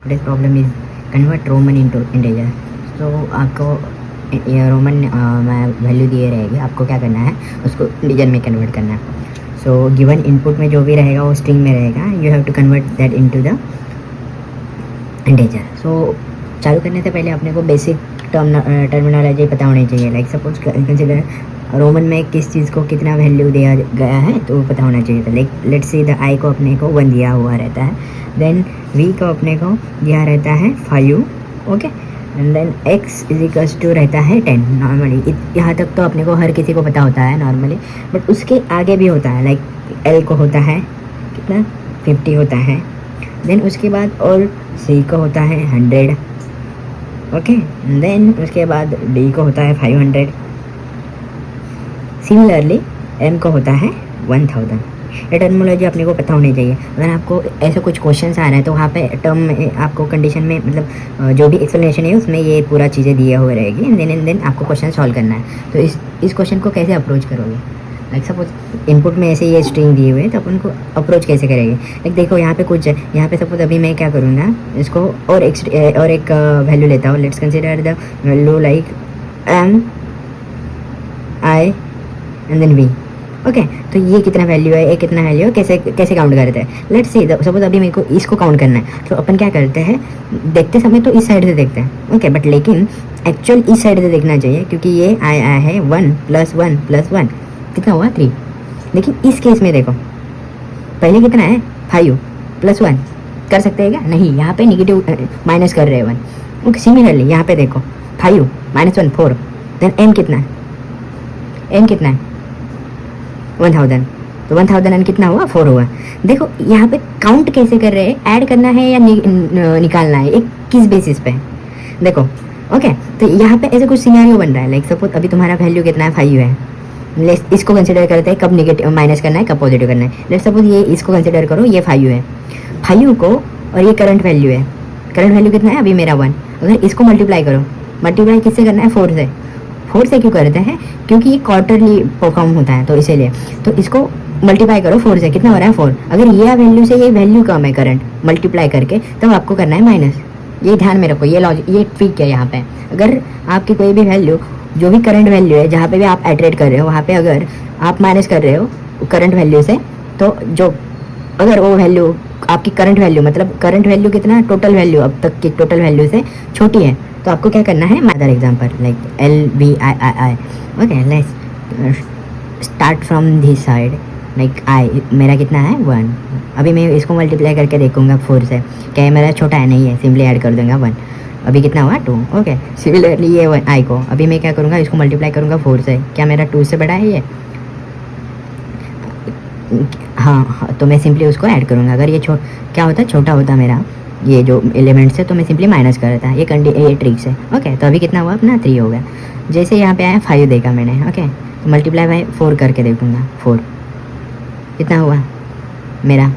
Today's problem is convert Roman into integer. तो आपको ये रोमन वैल्यू दिए रहेगी, आपको क्या करना है उसको इंटीजर में कन्वर्ट करना है. सो गिवन इनपुट में जो भी रहेगा वो स्ट्रिंग में रहेगा. You have to convert that into the integer. So चालू करने से पहले अपने को बेसिक टर्मिनोलॉजी पता होनी चाहिए. लाइक सपोज कंसिडर रोमन में किस चीज़ को कितना वैल्यू दिया गया है तो पता होना चाहिए था. लाइक लेट्स सी द आई को अपने को 1 दिया हुआ रहता है, देन वी को अपने को दिया रहता है 5, okay, and then x is equals to रहता है 10. नॉर्मली यहाँ तक तो अपने को हर किसी को पता होता है नॉर्मली, बट उसके आगे भी होता है. लाइक l को होता है कितना 50 होता है, देन उसके बाद और c को होता है 100, ओके, देन उसके बाद d को होता है 500. सिमिलरली m को होता है 1000. ये टर्मिनोलॉजी अपने को पता होनी चाहिए. अगर आपको ऐसा कुछ क्वेश्चन आ रहा है तो वहाँ पे टर्म में आपको कंडीशन में मतलब जो भी एक्सप्लेनेशन है उसमें ये पूरा चीज़ें दिए हुए रहेगी, एंड देन आपको क्वेश्चन सॉल्व करना है. तो इस क्वेश्चन को कैसे अप्रोच करोगे? लाइक सपोज इनपुट में ऐसे ये स्ट्रिंग दिए हुए हैं तो अपन को अप्रोच कैसे करेंगे? लाइक देखो यहाँ पे कुछ है, यहाँ पे सपोज अभी मैं क्या करूँगा, इसको और एक वैल्यू लेता हूँ. Let's consider the value like m i and then v. Okay, तो ये कितना वैल्यू है, ये कितना वैल्यू है, कैसे काउंट करते हैं? लेट्स सी सपोज अभी मेरे को इसको काउंट करना है, तो अपन क्या करते हैं, देखते समय तो इस साइड से देखते हैं, ओके, बट लेकिन एक्चुअल इस साइड से देखना चाहिए क्योंकि ये आया है 1 + 1 + 1 कितना हुआ 3. लेकिन इस केस में देखो पहले कितना है 5 + 1 कर सकते हैं क्या? नहीं, यहाँ पे निगेटिव माइनस कर रहे हैं 1. ओके, सिमिलरली यहाँ पे देखो 5 - 1 4, देन m कितना है, m कितना है 1000. तो 1000 एंड कितना हुआ 4 हुआ. देखो यहाँ पे काउंट कैसे कर रहे हैं, ऐड करना है या निकालना है, एक किस बेसिस पे देखो. ओके, तो यहाँ पे ऐसे कुछ सिनेरियो बन रहा है. लाइक सपोज अभी तुम्हारा वैल्यू कितना है 5 है. इसको कंसिडर करते हैं कब नेगेटिव माइनस करना है कब पॉजिटिव करना है. लेट्स सपोज ये इसको कंसिडर करो, ये 5 है, 5 को, और ये करंट वैल्यू है. करंट वैल्यू कितना है अभी मेरा 1. अगर इसको मल्टीप्लाई करो, मल्टीप्लाई किससे करना है 4 से. 4 से क्यों करते हैं? क्योंकि ये क्वार्टरली परफॉर्म होता है तो इसीलिए. तो इसको मल्टीप्लाई करो 4 से, कितना हो रहा है 4. अगर ये वैल्यू से ये वैल्यू कम है करंट, मल्टीप्लाई करके तब आपको करना है माइनस. ये ध्यान में रखो, ये लॉजिक, ये ट्रिक है यहाँ पे. अगर आपकी कोई भी वैल्यू, जो भी करंट वैल्यू है जहाँ पे भी आप एटरेट कर रहे हो, वहाँ पे अगर आप माइनस कर रहे हो करंट वैल्यू से, तो जो अगर वो वैल्यू आपकी करंट वैल्यू, मतलब करंट वैल्यू कितना, टोटल वैल्यू अब तक की टोटल वैल्यू से छोटी है, तो आपको क्या करना है, other example like LVII. Okay, let's start from this side. Like I मेरा कितना है 1. अभी मैं इसको मल्टीप्लाई करके देखूंगा 4 से, क्या है मेरा छोटा है, नहीं है, सिंपली ऐड कर दूंगा 1. अभी कितना हुआ 2. ओके, सिमिलरली ये आई को अभी मैं क्या करूँगा, इसको मल्टीप्लाई करूँगा 4 से, क्या मेरा 2 से बड़ा है ये? हाँ, तो मैं सिंपली उसको ऐड करूँगा. अगर ये क्या होता, छोटा होता मेरा ये जो एलिमेंट्स है, तो मैं सिंपली माइनस कर देता है. ये ट्रिक्स है. ओके, तो अभी कितना हुआ अपना 3 हो गया. जैसे यहाँ पे आया 5 देखा मैंने, ओके, तो मल्टीप्लाई बाय 4 करके देखूँगा 4 कितना हुआ मेरा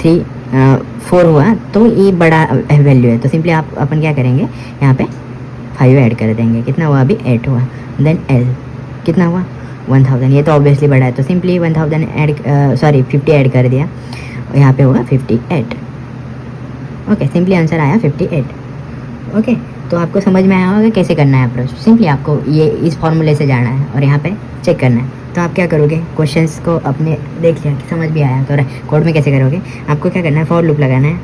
4 हुआ. तो ये बड़ा वैल्यू है, तो सिंपली अपन क्या करेंगे, यहाँ पे 5 ऐड कर देंगे. कितना हुआ अभी 8 हुआ. देन L कितना हुआ 1000. ये तो ऑब्वियसली बड़ा है, तो सिंपली 1000 50 ऐड कर दिया, यहाँ पे हुआ 58. ओके, सिंपली आंसर आया 58. ओके, तो आपको समझ में आया होगा कैसे करना है अप्रोच. सिंपली आपको ये इस फॉर्मूले से जाना है और यहाँ पे चेक करना है. तो आप क्या करोगे, क्वेश्चंस को अपने देख लिया, समझ भी आया, तो कोड में कैसे करोगे, आपको क्या करना है, फॉर लूप लगाना है.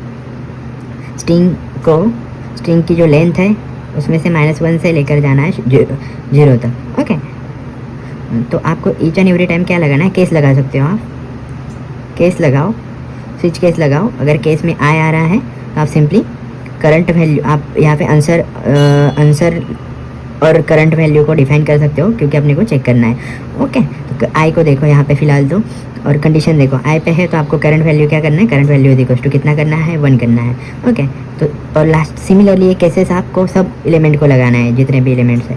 स्ट्रिंग की जो लेंथ है उसमें से -1 से लेकर जाना है 0 तक. ओके, तो आपको ईच एंड एवरी टाइम क्या लगाना है, केस लगा सकते हो आप. केस लगाओ, स्विच केस लगाओ. अगर केस में आ रहा है तो आप सिंपली करंट वैल्यू, आप यहाँ पे आंसर और करंट वैल्यू को डिफाइन कर सकते हो क्योंकि अपने को चेक करना है. ओके, तो आई को देखो यहाँ पे फिलहाल तो, और कंडीशन देखो आई पे है, तो आपको करंट वैल्यू क्या करना है, करंट वैल्यू इक्वल्स टू कितना करना है 1 करना है. ओके, तो और लास्ट सिमिलरली ये केसेस आपको सब एलिमेंट को लगाना है, जितने भी एलिमेंट्स है.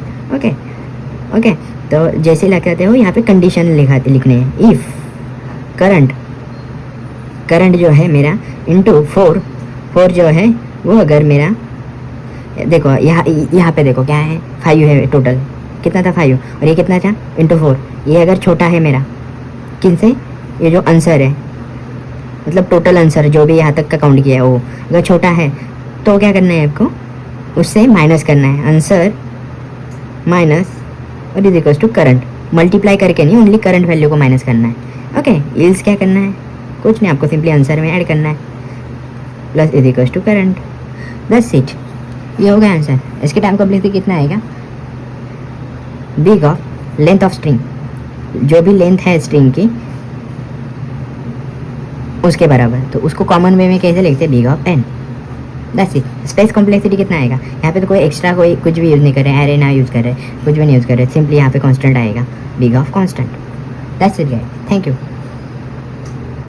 ओके, तो जैसे लगाते हो यहाँ पे कंडीशन लिखने हैं. इफ़ करंट जो है मेरा इंटू 4 जो है वो, अगर मेरा देखो यहाँ पे देखो क्या है 5 है टोटल, कितना था 5, और ये कितना था इंटू 4. ये अगर छोटा है मेरा किन से, ये जो आंसर है मतलब टोटल आंसर जो भी यहाँ तक का काउंट किया है वो, अगर छोटा है तो क्या करना है आपको, उससे माइनस करना है आंसर माइनस और is equals to current, multiply करके नहीं, ओनली करंट वैल्यू को माइनस करना है। ओके, यील्ड्स क्या करना है, कुछ नहीं, आपको सिंपली आंसर में ऐड करना है plus is equals to current, that's it, ये हो गया आंसर। इसके टाइम कॉम्प्लेक्सिटी कितना आएगा, big of length of string, जो भी लेंथ है स्ट्रिंग की उसके बराबर, तो उसको कॉमन वे में कैसे लिखते हैं, big of N, that's it. Space complexity कितना आएगा, यहाँ पे तो कोई एक्स्ट्रा कोई कुछ भी यूज़ नहीं कर रहे, एरे ना यूज़ कर रहे, कुछ भी नहीं यूज़ कर रहे, सिंपली यहाँ पे कांस्टेंट आएगा, big of constant, that's it guys, thank you.